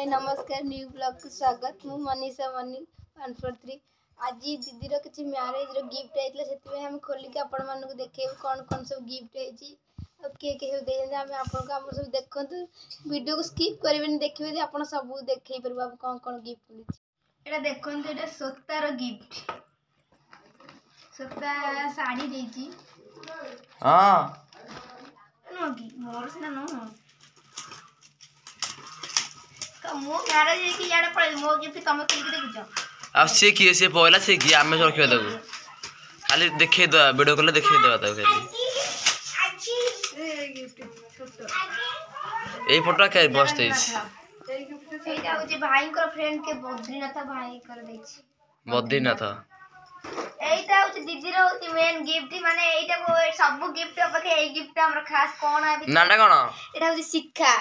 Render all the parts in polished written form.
हाय नमस्कार new blog को स्वागत मु मनीषा मनी 143 आज दीदी किसी मैरेज गिफ्ट होता है हम खोलिक आपण मानक देखे कौन कौन सब गिफ्ट हो किए सब देखते आप सब देखु वीडियो को स्किप करेंगे देखिए आप सब देखे पार कौन कौन गिफ्ट मिली देखो ये सोतार गिफ्ट सोता शाढ़ी देती मोर सीना नुह मो मैरेज की याडे पड़े मो गिफ्ट तुम खोलिक देखुछ अब से किए से पहला से कि आमे रखियो ताको खाली देखे दो वीडियो कॉल देखे देबा ताको खाली ए फोटो के बस देइछ एटा होची भाई को फ्रेंड के बद्रीनाथ भाई कर देइछ बद्रीनाथ एटा होची दीदी रो होची मेन गिफ्ट माने एटा को सब गिफ्ट पके ए गिफ्ट हमर खास कोन है नाटा कोन एटा होची शिक्षा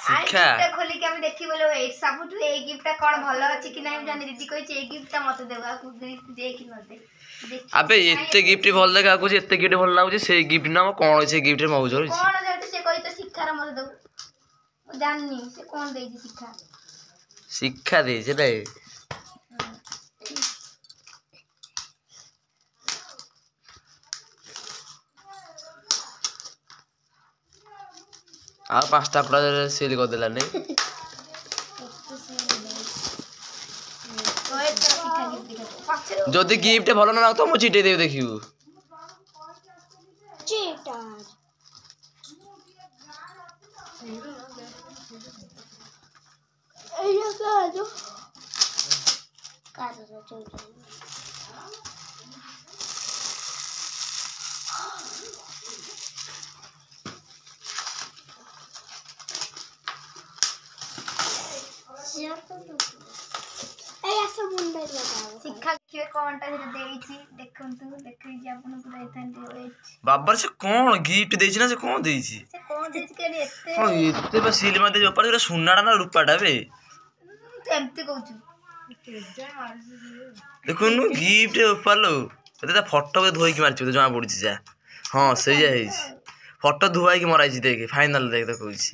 शिक्षा खोली के हम देखि बोले ए सबटु ए गिफ्ट कोन भलो अछि कि नै जानि दीदी कहै छै ए गिफ्ट मते देबा को गिफ्ट दे कि न दे अबे एते गिफ्ट भल देखा को एते गिफ्ट भल लागु से गिफ्ट ना कोन छै गिफ्ट रे मौज होई कोन जते से कहि त शिक्षा रे मते दउ जाननी से कोन देई छै शिक्षा शिक्षा दे छै रे आ पांचटा पूरा सेल कर देला नहीं जदि गिफ्ट भलो ना तो मु चिटे देब देखियो चीटर एया का जो शिक्षा के कोनटा से देइछि देखंतु देखै जे आपन पूरा इथन देइछि बाबर से कोन गिफ्ट देइछि ना से कोन देइछि से कोन देइछि के एते हां एते बस सील मा दे ऊपर सुन्नाडा ना रूपाडा बे एमते कहू देखो नु गिफ्ट ऊपर लो एते फोटो के धोई के मारछि जमा पड़छि जा हां सही है फोटो धुआई के मराइछि देख फाइनल देख तो कहछि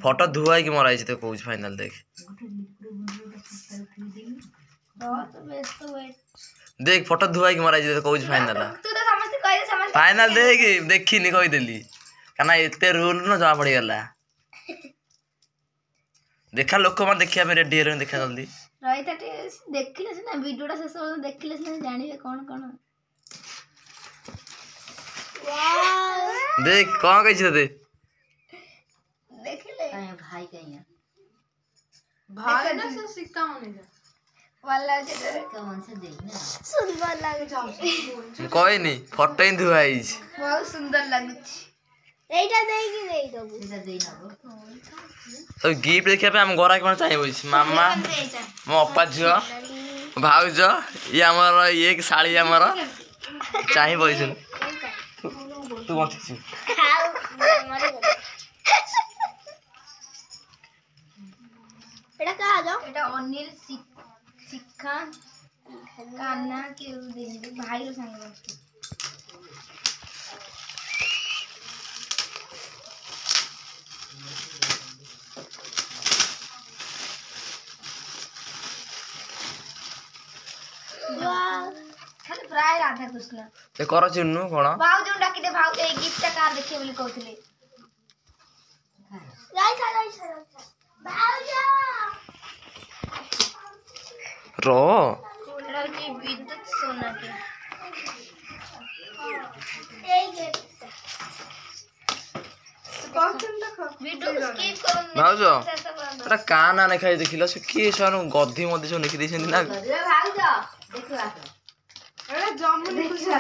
फोटो धुआई के मराइछि तो कहछि फाइनल देख देख फोटो धुआई के मराइछि तो कहछि फाइनल तू तो समझ कहि फाइनल देख देखिनी कहि देली काना एते रूल न जमा पड़ी गला देखा लोक मन देखिया में रेडी रे देखा जल्दी रही ताटे देखिले से ना वीडियोटा से सब देखिले से जानिबे कोन कोन वाह देख कोन कहै छै दे देखिले भाई कहिया भाई ना से सिक्का मने जा वाला जे कौन से देना सुंदर लागे कोई नहीं फोटो ही धुआई बहुत सुंदर लागे एटा देई कि देई दबु एटा देई नबो सब गिफ्ट देखिया पे हम गोरा के चाहिए मामा मो अपा झियो भाउज ये हमर एक साड़ी हमर चाहिए बइसन तू कौन छी एटा का आ जाओ एटा अनिल शिक्षा कान्ना के दे भाई रो संग बस वाह खाली प्राय राधा कृष्ण ए कर चिन्नु कोन भाउ जो डाकी दे भाउ ए गिफ्ट कार देखिए बोली कहथिले राई भाउ जा रो कूलर की विद्युत सोना के ए गिफ्ट कौन देखो वीडियो स्किप करो भाउजो एटा काना ने खाई देखिलो से के सानु गद्दी मधे से लिखि देछन ना भाउ जा देखो आ एटा जमुनी खुशी है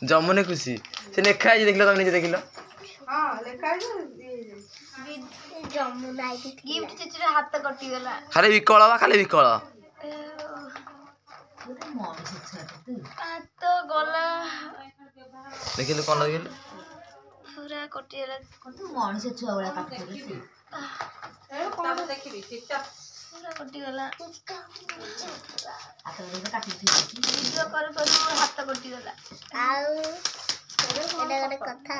जमुने खुशी से लेखा है देखलो तुम नीचे देखलो हां लेखा है जमुना गिफ्ट चित्र हाथ कटि गेला खाली विकल बा खाली विकल मन से छाते तो गला देखिलो कोन देखिलो पूरा कटि गेला तू मन से छुआ वाला काट दे से तब देखिबी ठीक पूरा कटि गेला हाथ में काट दी वीडियो कर हाथ कटि गेला आउ एटा कथा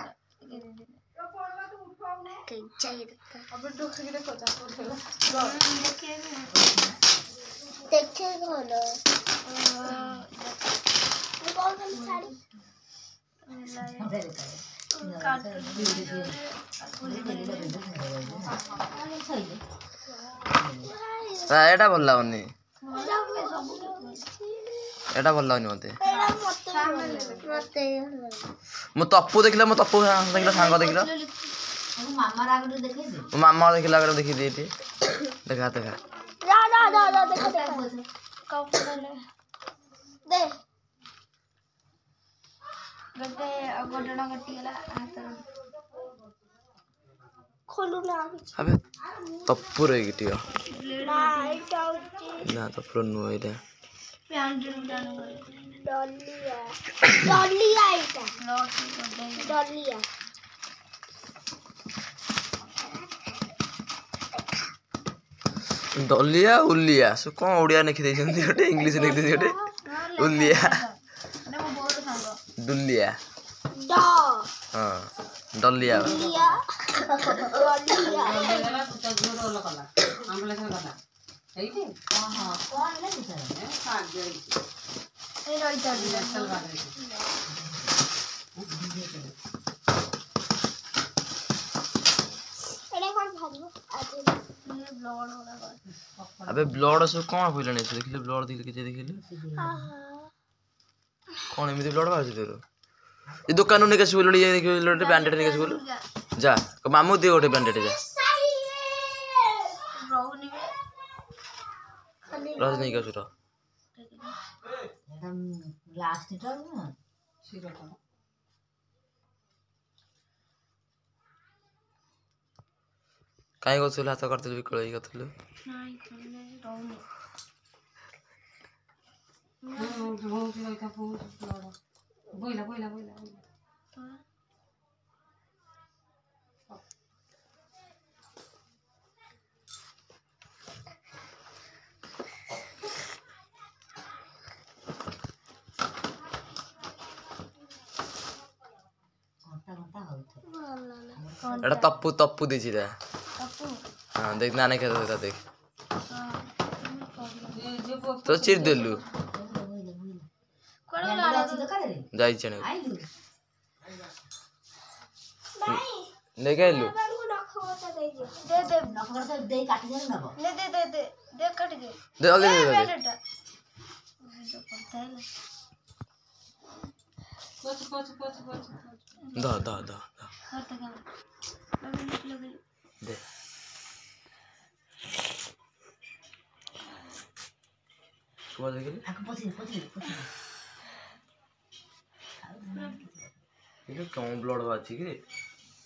ଏଟା ଭଲ ଲାଗୁନି ଏଟା ଭଲ ଲାଗୁନି ମତେ ମୁଁ ତପୁ ଦେଖିଲା ମୋ ତପୁ ଦେଖିଲା ସାଙ୍ଗ ଦେଖିଲା ମୋ ମାମା ଦେଖିଲା ଆଗରେ ଦେଖି ଦେଇଛି ଦେଖା ଦେଖା अबे तपुर है गिटियो ना तपुर नु एटा डलिया उलिया सो कौन ओडिया लिखि दैछन्ती गोटे इंग्लिश लिखि दैछ गोटे उलिया दुलिया हां डलिया अबे ब्लड सब कौन फैलानी देखिले ब्लड देखिले देखिले कौन एमती ब्लड बाहर तोर ये दुकान नहीं कैसे बोल ये देखिले बैंडेड नहीं कैसे बोल जा मामू दे गोटे बैंडेड जा रस नहीं कैसे रो लास्ट टर ना काई गथुल हाथ करथुल बिकळई गथुल नाही खले रहउनी बोइला एटा तप्पू तप्पू देछि रे हां देख नाने के देता देख तो चिर देलु जाई छने ले गेलु दे दे नखर से दे काट दे ना ले दे दे दे दे कट के दे जल्दी दे दे दा दा दा दे को देखिले आक पछी ये कौन ब्लड बाची कि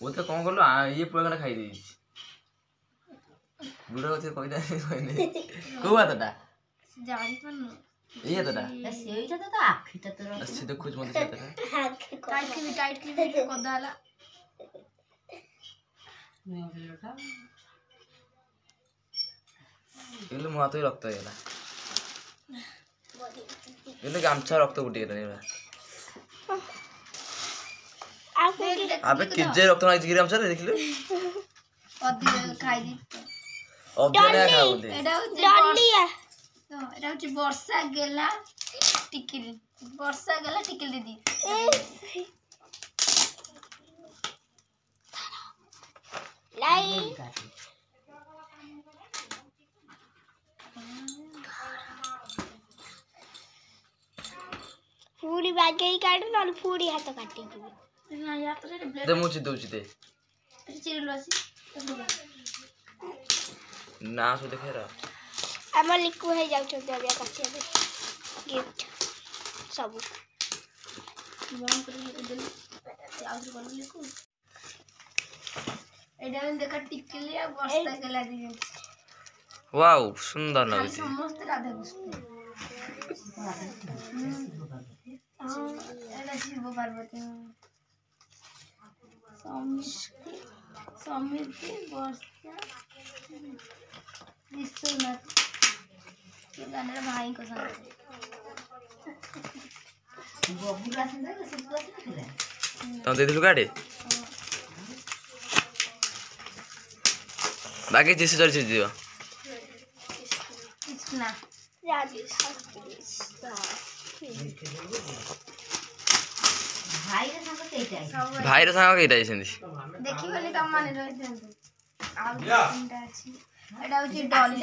वो तो कौन करलो ये पुरा खाई दी बुढ़ा होते कोई नहीं को बात ता जानी पन्नु ये ता सेइटा तो आखिटा तो अच्छे तो कुछ मत कहता टाइट की वीडियो को दाला इले मुआ तो रक्त हैला इले गामछा रक्त उठी गेला अबे किजे रक्त नाही गिरी गामछा देखिले अधी खाई दी अबे खाऊ दे एटा डलिया तो एटा होची वर्षा गेला टिकिल दीदी लाई पूरी बागे ही काट ना पूरी हाथ काटी ना यार तो दे मुची दोची दे चिरलो आसी ना सो देखे रा हम लिखु है जाउ छते अबे काटी दे गिफ्ट सब मन कर दे आउर कर लिखु एडा देखा टिकलिया वर्षा गेला दी वाओ सुंदर लागे समस्त राधा कृष्ण एडा शिव पार्वती समिति वर्षा विश्वनाथ ये गाना भाई को संग बबुला सिंदा से प्लस ना तो दे दिलु गाडी ବାକି ଚିସି ଚୋରି ଯିବ ନା ଭାଇର ସାଙ୍ଗ କେଇଟା ହେଇଛନ୍ତି ଦେଖିବନି ତମ ମାନେ ରହିଥାନ୍ତୁ ଆଉ 3ଟା ଅଛି ଏଟା ହଉଛି ଡଲି